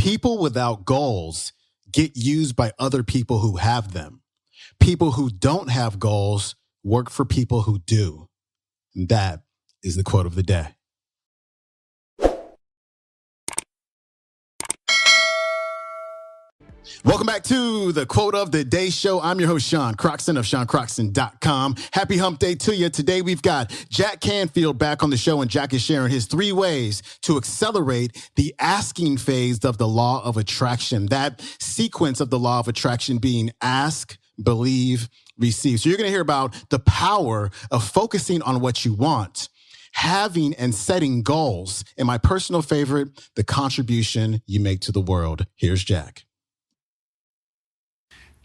People without goals get used by other people who have them. People who don't have goals work for people who do. And that is the quote of the day. Welcome back to the Quote of the Day show. I'm your host, Sean Croxton of SeanCroxton.com. Happy hump day to you. Today we've got Jack Canfield back on the show, and Jack is sharing his 3 ways to accelerate the asking phase of the law of attraction. That sequence of the law of attraction being ask, believe, receive. So you're going to hear about the power of focusing on what you want, having and setting goals, and my personal favorite, the contribution you make to the world. Here's Jack.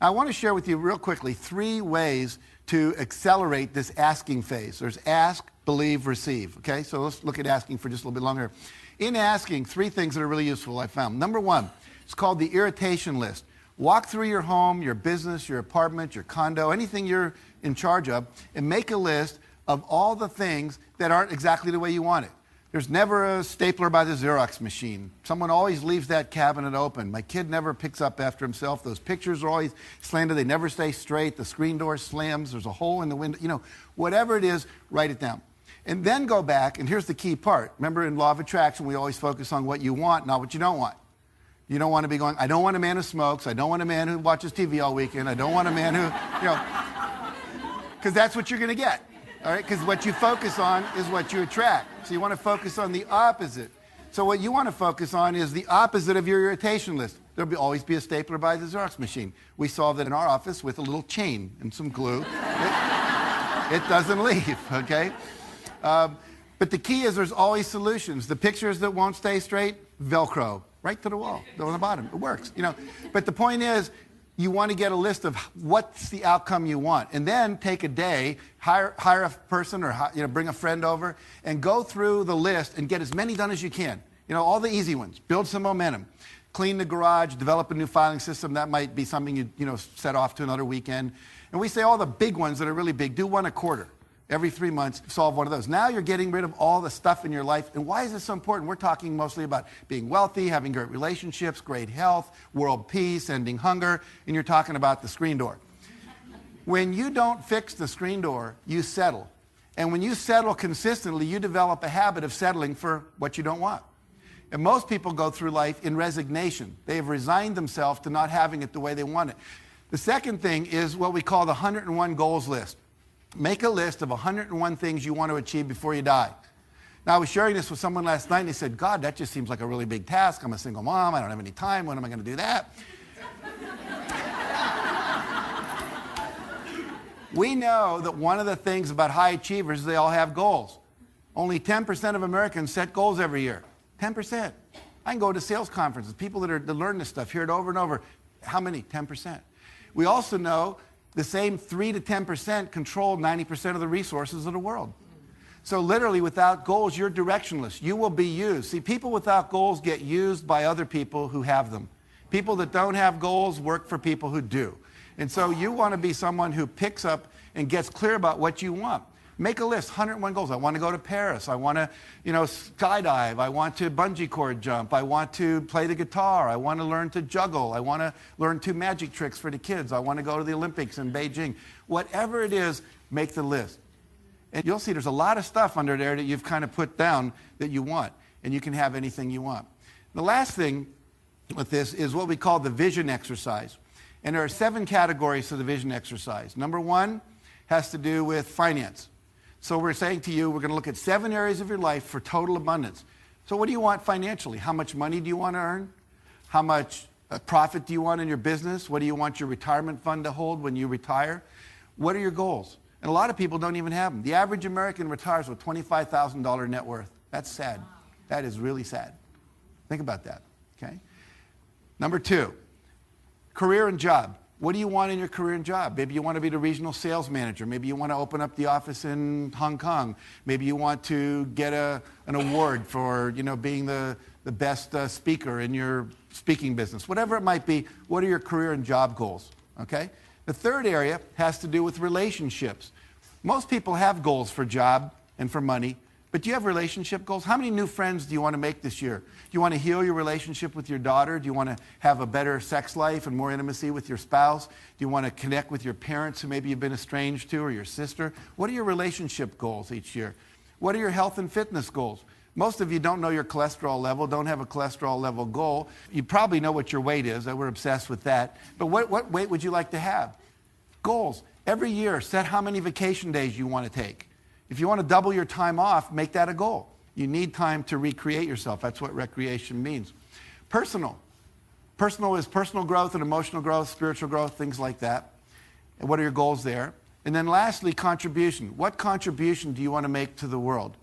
I want to share with you real quickly 3 ways to accelerate this asking phase. There's ask, believe, receive. Okay, so let's look at asking for just a little bit longer. In asking, 3 things that are really useful I found. Number 1, it's called the irritation list. Walk through your home, your business, your apartment, your condo, anything you're in charge of, and make a list of all the things that aren't exactly the way you want it. There's never a stapler by the Xerox machine. Someone always leaves that cabinet open. My kid never picks up after himself. Those pictures are always slanted. They never stay straight. The screen door slams. There's a hole in the window. You know, whatever it is, write it down. And then go back, and here's the key part. Remember, in law of attraction, we always focus on what you want, not what you don't want. You don't want to be going, I don't want a man who smokes. I don't want a man who watches TV all weekend. I don't want a man who, you know, because that's what you're going to get. All right, because what you focus on is what you attract. So you want to focus on the opposite. So what you want to focus on is the opposite of your irritation list. There'll always be a stapler by the Xerox machine. We solved it in our office with a little chain and some glue. It doesn't leave, okay? But the key is there's always solutions. The pictures that won't stay straight, Velcro, right to the wall, on the bottom. It works, you know. But the point is, you want to get a list of what's the outcome you want, and then take a day, hire a person, or bring a friend over, and go through the list and get as many done as you can. You know, all the easy ones. Build some momentum. Clean the garage. Develop a new filing system. That might be something you set off to another weekend. And we say all the big ones that are really big. Do 1 a quarter. Every 3 months, solve one of those. Now you're getting rid of all the stuff in your life. And why is this so important? We're talking mostly about being wealthy, having great relationships, great health, world peace, ending hunger, and you're talking about the screen door. When you don't fix the screen door, you settle. And when you settle consistently, you develop a habit of settling for what you don't want. And most people go through life in resignation. They have resigned themselves to not having it the way they want it. The second thing is what we call the 101 goals list. Make a list of 101 things you want to achieve before you die. Now, I was sharing this with someone last night, and they said, God, that just seems like a really big task. I'm a single mom. I don't have any time. When am I going to do that? We know that one of the things about high achievers is they all have goals. Only 10% of Americans set goals every year. 10%. I can go to sales conferences. People that learn this stuff, hear it over and over. How many? 10%. We also know the same 3 to 10% control 90% of the resources of the world. So literally, without goals, you're directionless. You will be used. See, people without goals get used by other people who have them. People that don't have goals work for people who do. And so you want to be someone who picks up and gets clear about what you want. Make a list, 101 goals. I want to go to Paris. I want to, skydive. I want to bungee cord jump. I want to play the guitar. I want to learn to juggle. I want to learn 2 magic tricks for the kids. I want to go to the Olympics in Beijing. Whatever it is, make the list. And you'll see there's a lot of stuff under there that you've kind of put down that you want. And you can have anything you want. The last thing with this is what we call the vision exercise. And there are 7 categories to the vision exercise. Number 1 has to do with finance. So we're saying to you, we're going to look at 7 areas of your life for total abundance. So what do you want financially? How much money do you want to earn? How much profit do you want in your business? What do you want your retirement fund to hold when you retire? What are your goals? And a lot of people don't even have them. The average American retires with $25,000 net worth. That's sad. That is really sad. Think about that, okay? Number 2, career and job. What do you want in your career and job? Maybe you want to be the regional sales manager. Maybe you want to open up the office in Hong Kong. Maybe you want to get an award for being the best speaker in your speaking business. Whatever it might be, what are your career and job goals? Okay? The third area has to do with relationships. Most people have goals for job and for money, But do you have relationship goals? How many new friends do you want to make this year? Do you want to heal your relationship with your daughter? Do you want to have a better sex life and more intimacy with your spouse? Do you want to connect with your parents who maybe you've been estranged to, or your sister? What are your relationship goals each year? What are your health and fitness goals? Most of you don't know your cholesterol level, don't have a cholesterol level goal. You probably know what your weight is. We're obsessed with that. But what weight would you like to have? Goals. Every year, set how many vacation days you want to take. If you want to double your time off, make that a goal. You need time to recreate yourself. That's what recreation means. Personal. Personal is personal growth and emotional growth, spiritual growth, things like that. And what are your goals there? And then lastly, contribution. What contribution do you want to make to the world?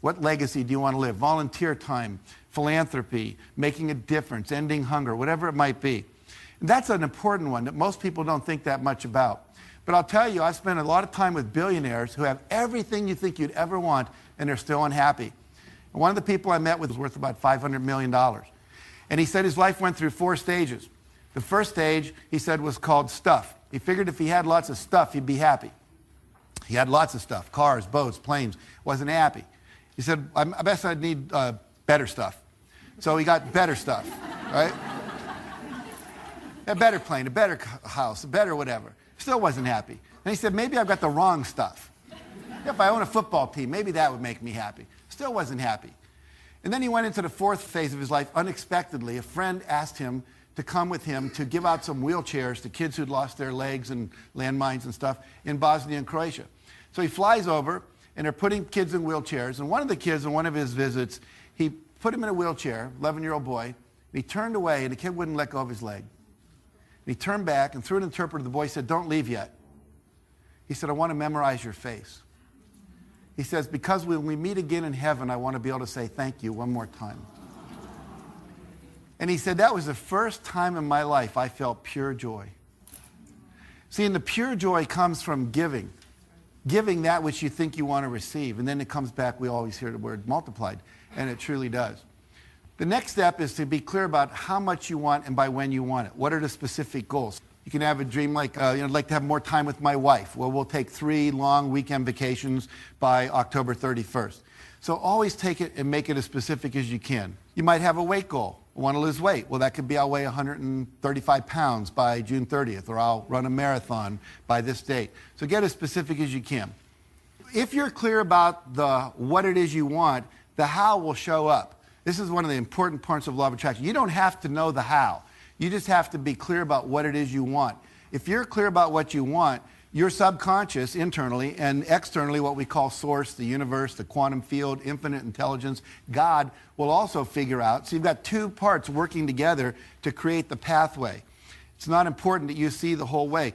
What legacy do you want to live? Volunteer time, philanthropy, making a difference, ending hunger, whatever it might be. And that's an important one that most people don't think that much about. But I'll tell you, I've spent a lot of time with billionaires who have everything you think you'd ever want, and they're still unhappy. And one of the people I met with was worth about $500 million. And he said his life went through 4 stages. The first stage, he said, was called stuff. He figured if he had lots of stuff, he'd be happy. He had lots of stuff, cars, boats, planes, wasn't happy. He said, I guess I'd need better stuff. So he got better stuff, right? A better plane, a better house, a better whatever. Still wasn't happy. And he said, maybe I've got the wrong stuff. If I own a football team, maybe that would make me happy. Still wasn't happy. And then he went into the 4th phase of his life unexpectedly. A friend asked him to come with him to give out some wheelchairs to kids who'd lost their legs and landmines and stuff in Bosnia and Croatia. So he flies over, and they're putting kids in wheelchairs. And one of the kids, in one of his visits, he put him in a wheelchair, 11-year-old boy, and he turned away, and the kid wouldn't let go of his leg. And he turned back, and through an interpreter, the boy said, don't leave yet. He said, I want to memorize your face. He says, because when we meet again in heaven, I want to be able to say thank you one more time. And he said, that was the first time in my life I felt pure joy. See, and the pure joy comes from giving. Giving that which you think you want to receive. And then it comes back, we always hear the word multiplied. And it truly does. The next step is to be clear about how much you want and by when you want it. What are the specific goals? You can have a dream like, I'd like to have more time with my wife. Well, we'll take 3 long weekend vacations by October 31st. So always take it and make it as specific as you can. You might have a weight goal. I want to lose weight. Well, that could be I'll weigh 135 pounds by June 30th, or I'll run a marathon by this date. So get as specific as you can. If you're clear about what it is you want, the how will show up. This is one of the important parts of law of attraction. You don't have to know the how. You just have to be clear about what it is you want. If you're clear about what you want, your subconscious internally and externally, what we call source, the universe, the quantum field, infinite intelligence, God, will also figure out. So you've got 2 parts working together to create the pathway. It's not important that you see the whole way.